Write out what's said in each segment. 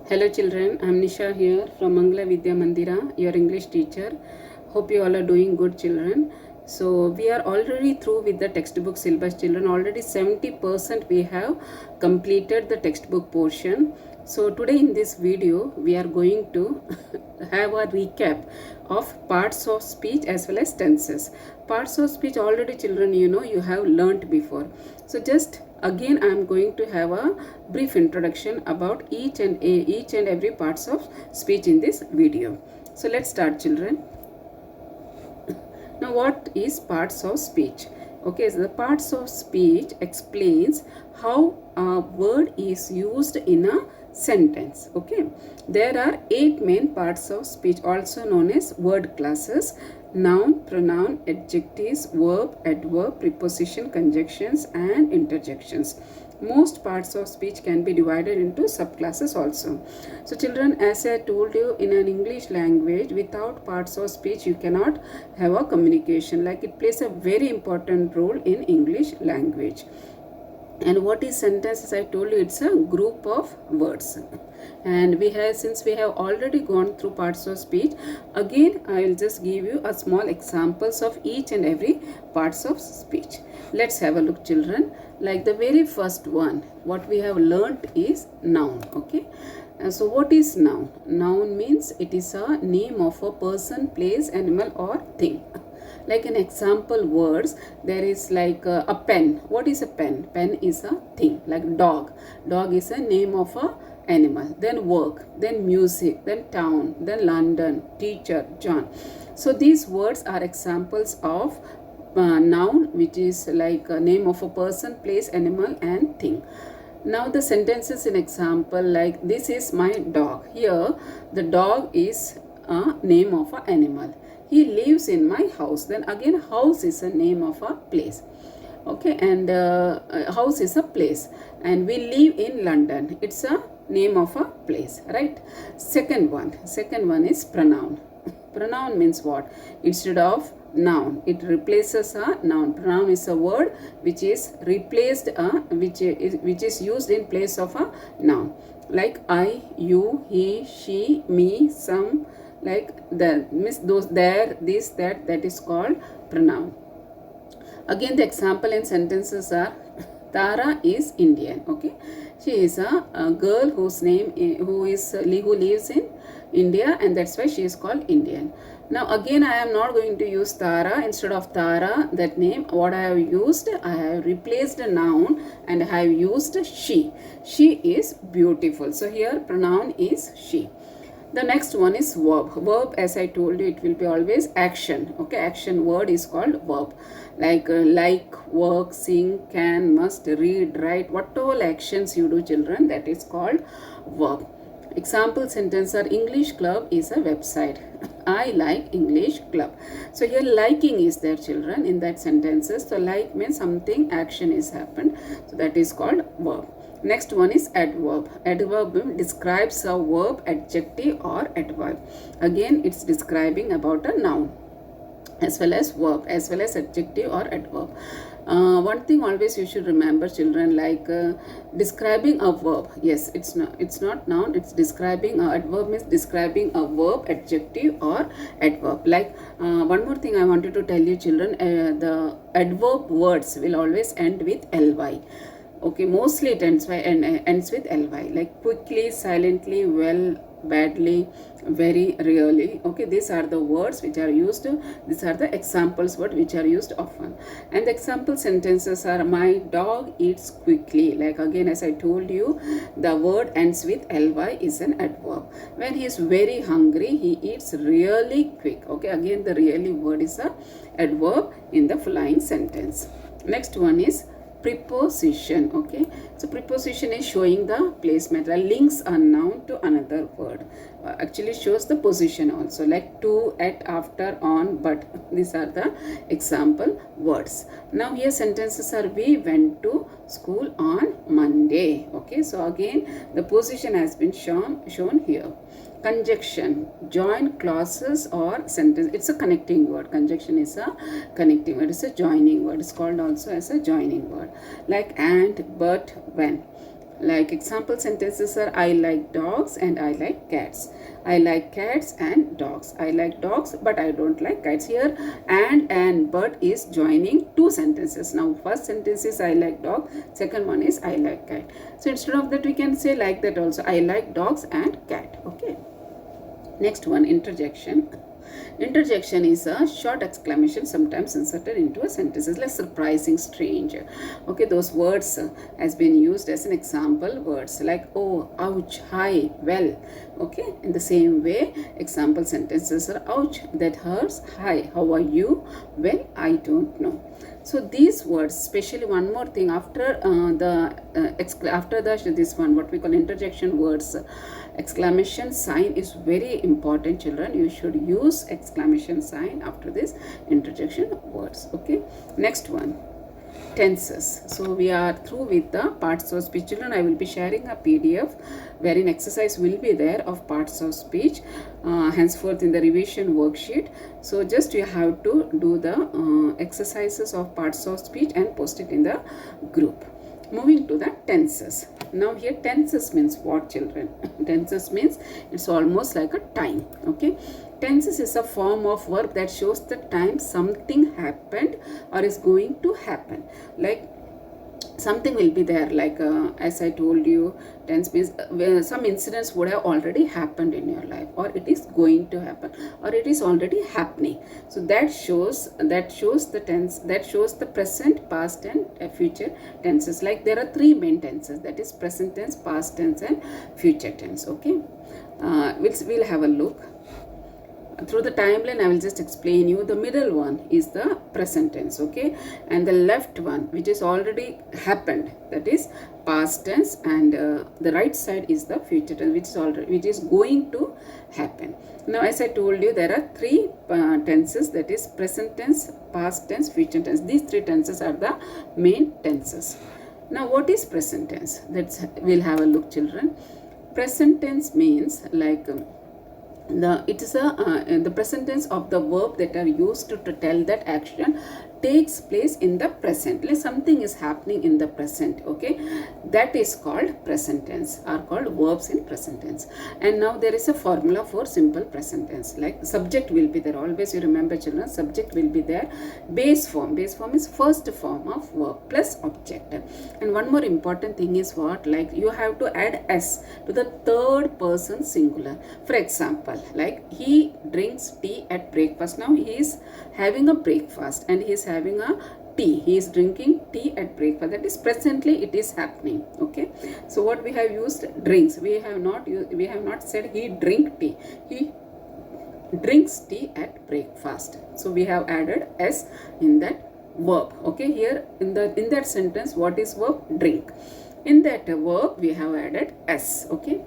Hello children, I am Nisha here from Mangala Vidya Mandira, your English teacher. Hope you all are doing good children. So we are already through with the textbook syllabus children. Already 70% we have completed the textbook portion. So today in this video we are going to have a recap of parts of speech as well as tenses. Parts of speech already children you have learnt before. So just again I am going to have a brief introduction about each and every parts of speech in this video. So let's start children. Now what is parts of speech? Okay, so the parts of speech explains how a word is used in a sentence. Okay, there are 8 main parts of speech, also known as word classes: noun, pronoun, adjectives, verb, adverb, preposition, conjunctions and interjections. Most parts of speech can be divided into subclasses also. So children, as I told you, in an English language, without parts of speech you cannot have a communication. Like, it plays a very important role in English language. And what is sentence? As I told you, it's a group of words. And since we have already gone through parts of speech, again I will just give you a small examples of each and every parts of speech. Let's have a look children. Like the very first one, what we have learnt is noun. Okay, so what is noun? Noun means it is a name of a person, place, animal or thing. Like an example words, there is like a pen. What is a pen? Pen is a thing. Like dog. Dog is a name of a animal. Then work, then music, then town, then London, teacher, John. So these words are examples of noun, which is like a name of a person, place, animal and thing. Now the sentences in example, like this is my dog. Here the dog is a name of an animal. He lives in my house. Then again, house is a name of a place. Okay, and house is a place, and we live in London. It's a name of a place, right? Second one is pronoun. Pronoun means what? Instead of noun, it replaces a noun. Pronoun is a word which is replaced which is used in place of a noun. Like I, you, he, she, me, some. Like the miss those, there, this, that is called pronoun. Again, the example in sentences are Tara is Indian. Okay, she is a girl whose name who lives in India, and that's why she is called Indian. Now again, I am not going to use Tara. Instead of Tara, that name, what I have used, I have replaced a noun and I have used she. She is beautiful. So here pronoun is she. The next one is verb. Verb, as I told you, it will be always action. Okay, action word is called verb. Like work, sing, can, must, read, write. What all actions you do children, that is called verb. Example sentence are English club is a website. I like English club. So here liking is there children in that sentences. So like means something, action is happened. So that is called verb. Next one is adverb. Adverb describes a verb, adjective or adverb. Again, it's describing about a noun as well as verb, as well as adjective or adverb. One thing always you should remember children, like describing a verb. Yes, it's not noun, it's describing. Adverb means describing a verb, adjective or adverb. Like one more thing I wanted to tell you children, the adverb words will always end with ly. Okay, mostly it ends with ly, like quickly, silently, well, badly, very, really. Okay, these are the words which are used. These are the examples words which are used often. And the example sentences are my dog eats quickly. Like again, as I told you, the word ends with ly is an adverb. When he is very hungry, he eats really quick. Okay, again the really word is a adverb in the following sentence. Next one is preposition. Okay, so preposition is showing the placement, links a noun to another word. Actually shows the position also, like to, at, after, on, but. These are the example words. Now here sentences are we went to school on Monday. Okay, so again the position has been shown here. Conjunction, join clauses or sentence. It's a connecting word. Conjunction is a connecting word. It's a joining word. It's called also as a joining word. Like and, but, when. Like example sentences are I like dogs and I like cats. I like cats and dogs. I like dogs but I don't like cats. Here and but is joining two sentences. Now first sentence is I like dog, second one is I like cat. So instead of that we can say like that also, I like dogs and cat. Okay. Next one, interjection. Interjection is a short exclamation sometimes inserted into a sentence. It's like surprising, strange. Okay, those words has been used as an example words like oh, ouch, hi, well. Okay, in the same way, example sentences are ouch, that hurts, hi, how are you, well, I don't know. So these words, especially one more thing, after this one, what we call interjection words, exclamation sign is very important, children. You should use exclamation sign after this interjection words. Okay. Next one, tenses. So we are through with the parts of speech, children. I will be sharing a PDF wherein exercise will be there of parts of speech henceforth in the revision worksheet. So just you have to do the exercises of parts of speech and post it in the group. Moving to the tenses. Now here tenses means what, children? Tenses means it's almost like a time. Okay. Tenses is a form of verb that shows the time something happened or is going to happen. Like something will be there, like as I told you, tense means some incidents would have already happened in your life, or it is going to happen, or it is already happening. So that shows the tense, that shows the present, past and future tenses. Like there are three main tenses, that is present tense, past tense and future tense. Okay, we'll have a look. Through the timeline I will just explain you. The middle one is the present tense, okay, and the left one which is already happened, that is past tense, and the right side is the future tense which is going to happen. Now as I told you, there are three tenses, that is present tense, past tense, future tense. These three tenses are the main tenses. Now what is present tense? We'll have a look, children. Present tense means like the present tense of the verb that are used to tell that action takes place in the present. Like something is happening in the present. Okay, that is called present tense, are called verbs in present tense. And now there is a formula for simple present tense. Like subject will be there. Always you remember, children, subject will be there. Base form is first form of verb plus object. And one more important thing is what, like you have to add s to the third person singular. For example, like he drinks tea at breakfast. Now he is having a breakfast and he is having a tea. He is drinking tea at breakfast. That is presently it is happening. Okay. So what we have used, drinks. We have not said he drink tea. He drinks tea at breakfast. So we have added s in that verb. Okay. Here in that sentence, what is verb? Drink. In that verb we have added s. Okay.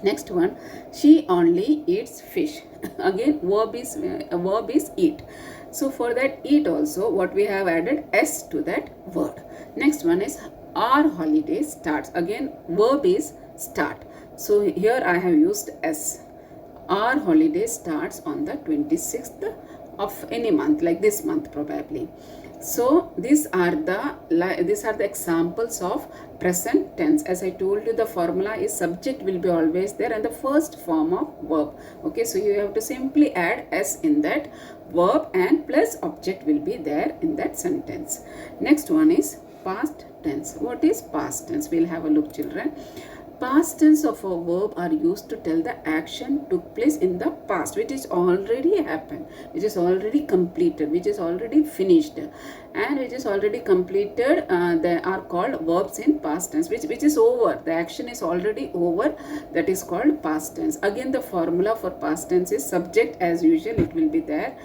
Next one, she only eats fish. Again, verb is eat. So for that eat also, what we have added s to that word. Next one is our holiday starts. Again, verb is start. So here I have used s. Our holiday starts on the 26th of any month, like this month probably. So these are the examples of present tense. As I told you, the formula is subject will be always there and the first form of verb. Okay, so you have to simply add s in that verb and plus object will be there in that sentence. Next one is past tense. What is past tense? We'll have a look, children. Past tense of a verb are used to tell the action took place in the past, which is already happened, which is already completed, which is already finished, and which is already completed. They are called verbs in past tense, which is over. The action is already over. That is called past tense. Again, the formula for past tense is subject as usual. It will be there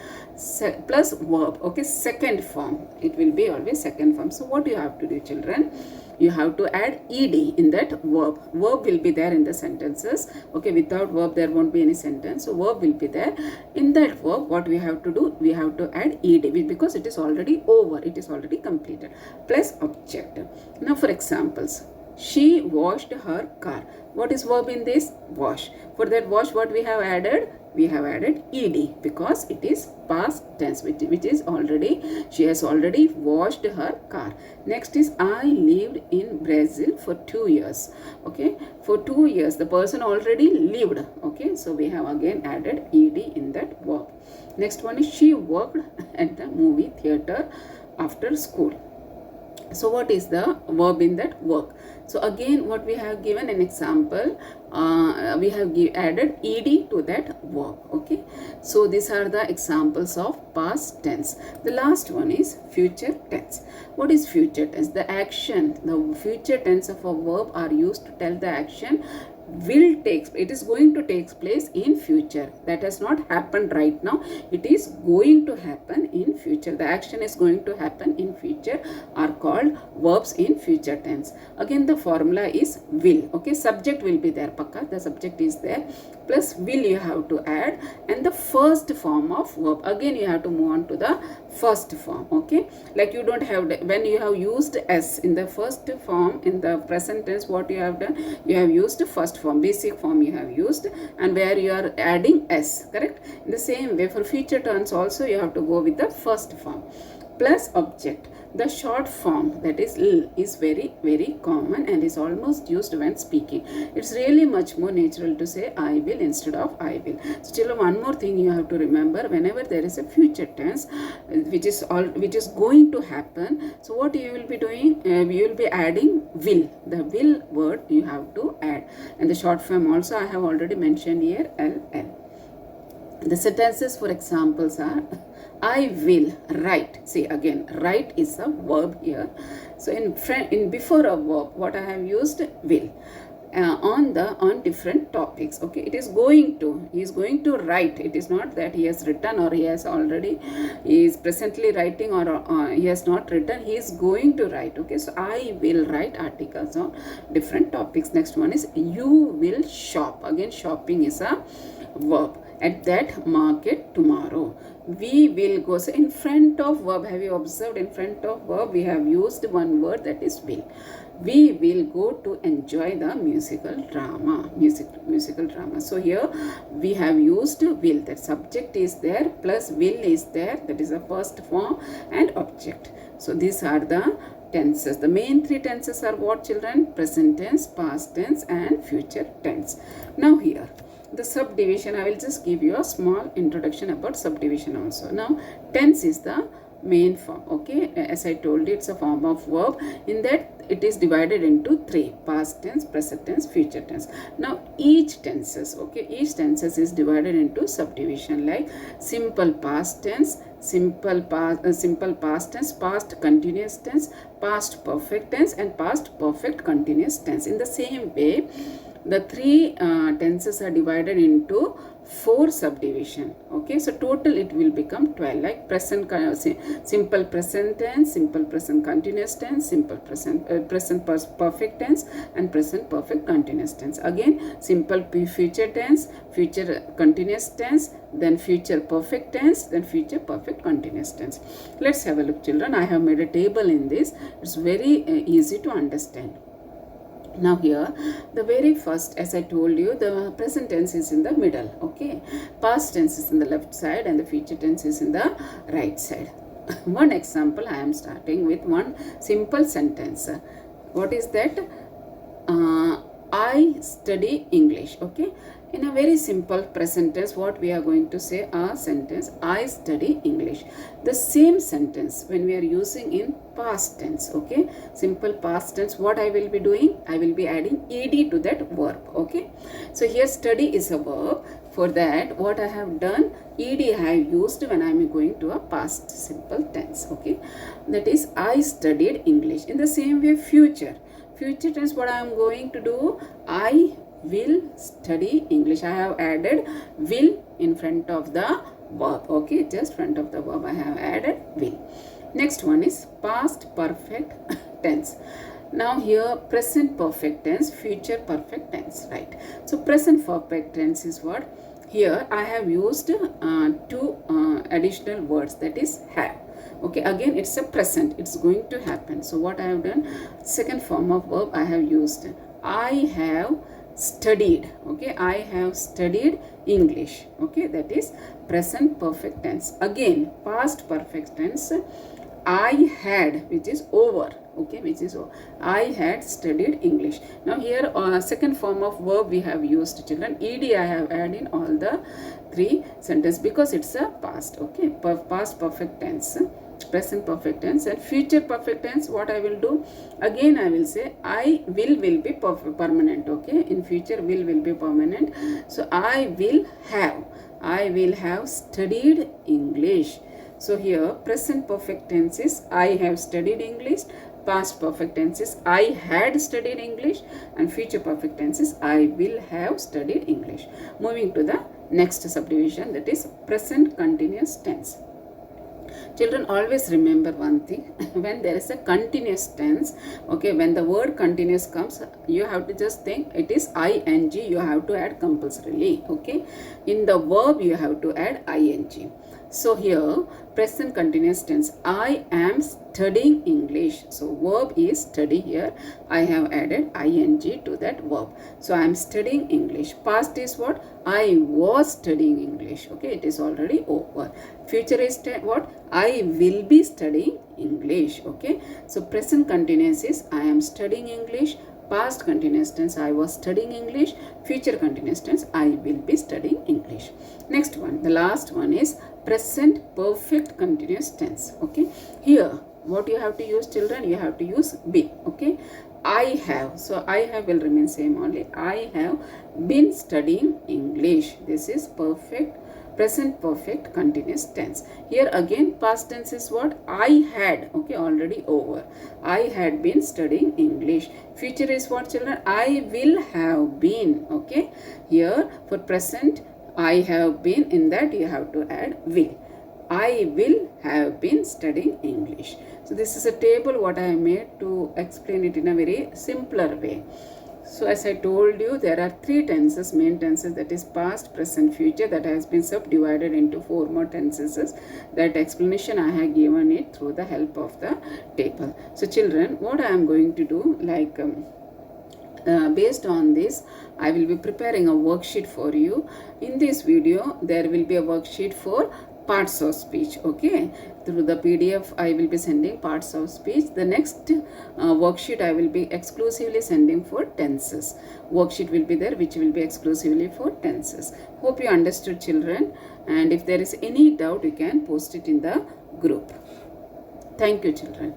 plus verb. Okay, second form. It will be always second form. So what you have to do, children? You have to add ed in that verb. Verb will be there in the sentences. Okay, without verb there won't be any sentence. So verb will be there. In that verb, what we have to do? We have to add ed because it is already over. It is already completed. Plus object. Now for examples. She washed her car. What is verb in this? Wash. For that wash, what we have added? We have added ed because it is past tense, which is already, she has already washed her car. Next is I lived in Brazil for 2 years. Okay, for 2 years the person already lived. Okay, so we have again added ed in that verb. Next one is she worked at the movie theater after school. So what is the verb in that work? So again, what we have given an example, we have added ed to that verb. Okay, so these are the examples of past tense. The last one is future tense. What is future tense? The action, the future tense of a verb are used to tell the action will take, it is going to take place in future. That has not happened right now, it is going to happen in future. The action is going to happen in future are called verbs in future tense. Again, the formula is will. Okay, subject will be there, pakka, the subject is there, plus will you have to add, and the first form of verb. Again, you have to move on to the first form. Okay, like you don't have, when you have used s in the first form in the present tense, what you have done, you have used first form, basic form you have used, and where you are adding s, correct? In the same way, for future tense also you have to go with the first form plus object. The short form, that is l, is very common and is almost used when speaking. It's really much more natural to say I will instead of I will. Still, one more thing you have to remember, whenever there is a future tense which is going to happen, so what you will be doing, you will be adding will. The will word you have to add, and the short form also I have already mentioned here, ll. The sentences for examples are I will write. See, again, write is a verb here. So in before a verb, what I have used, will. On different topics. Okay, it is going to, he is going to write. It is not that he has written or he has already, he is presently writing, or he has not written, he is going to write. Okay, so I will write articles on different topics. Next one is you will shop. Again, shopping is a verb. At that market tomorrow. We will go. So in front of verb, have you observed, in front of verb we have used one word, that is will. We will go to enjoy the musical drama. Musical drama. So here we have used will. That subject is there plus will is there. That is the first form and object. So these are the tenses. The main three tenses are what, children? Present tense, past tense and future tense. Now here, the subdivision, I will just give you a small introduction about subdivision also. Now, tense is the main form. Okay, as I told you, it's a form of verb. In that, it is divided into three: past tense, present tense, future tense. Now, each tenses is divided into subdivision, like simple past tense, simple past tense, past continuous tense, past perfect tense, and past perfect continuous tense. In the same way, the three tenses are divided into 4 subdivision. Okay, so total it will become 12, like present, simple present tense, simple present continuous tense, simple present perfect tense, and present perfect continuous tense. Again, simple future tense, future continuous tense, then future perfect tense, then future perfect continuous tense. Let's have a look, children. I have made a table in this. It's very easy to understand. Now here, the very first, as I told you, the present tense is in the middle. Okay, past tense is in the left side and the future tense is in the right side. One example, I am starting with one simple sentence. What is that? I study English. Okay, in a very simple present tense, what we are going to say, a sentence, I study English. The same sentence when we are using in past tense, okay, simple past tense, what I will be doing, I will be adding ed to that verb. Okay, so here study is a verb. For that, what I have done, ed I have used when I am going to a past simple tense. Okay, that is I studied English. In the same way, future tense, what I am going to do, I will study English. I have added will in front of the verb. Okay, just front of the verb I have added will. Next one is past perfect tense. Now here, present perfect tense, future perfect tense, right? So present perfect tense is what? Here I have used 2 additional words, that is have. Okay, again it's a present, it's going to happen. So what I have done, second form of verb I have used. I have studied. Okay, I have studied English. Okay, that is present perfect tense. Again past perfect tense, I had, which is over. Okay, which is over. I had studied English. Now here second form of verb we have used, children. Ed I have added in all the three sentences because it's a past. Okay, past perfect tense, present perfect tense, and future perfect tense. What I will do, again I will say I will be permanent. Okay, in future will be permanent. So I will have studied English. So here present perfect tense is I have studied English, past perfect tense is I had studied English, and future perfect tense is I will have studied English. Moving to the next subdivision, that is present continuous tense. Children, always remember one thing. When there is a continuous tense, okay, when the word continuous comes, you have to just think it is ing, you have to add compulsorily. Okay, in the verb you have to add ing. So here present continuous tense, I am studying English. So verb is study. Here I have added ing to that verb. So I am studying English. Past is what? I was studying English. Okay, it is already over. Future is what? I will be studying English. Okay, so present continuous is I am studying English. Past continuous tense, I was studying English. Future continuous tense, I will be studying English. Next one, the last one is present perfect continuous tense. Okay, here what you have to use, children, you have to use be. Okay, I have, so I have will remain same only. I have been studying English. This is present perfect continuous tense. Here again past tense is what? I had. Okay, already over. I had been studying English. Future is what, children? I will have been. Okay, here for present I have been, in that you have to add will. I will have been studying English. So this is a table what I made to explain it in a very simpler way. So as I told you, there are three tenses, main tenses, that is past, present, future, that has been subdivided into four more tenses. That explanation I have given it through the help of the table. So children, what I am going to do, like based on this, I will be preparing a worksheet for you. In this video, there will be a worksheet for parts of speech. Okay, through the PDF I will be sending parts of speech. The next worksheet I will be exclusively sending for tenses. Worksheet will be there which will be exclusively for tenses. Hope you understood, children, and if there is any doubt you can post it in the group. Thank you, children.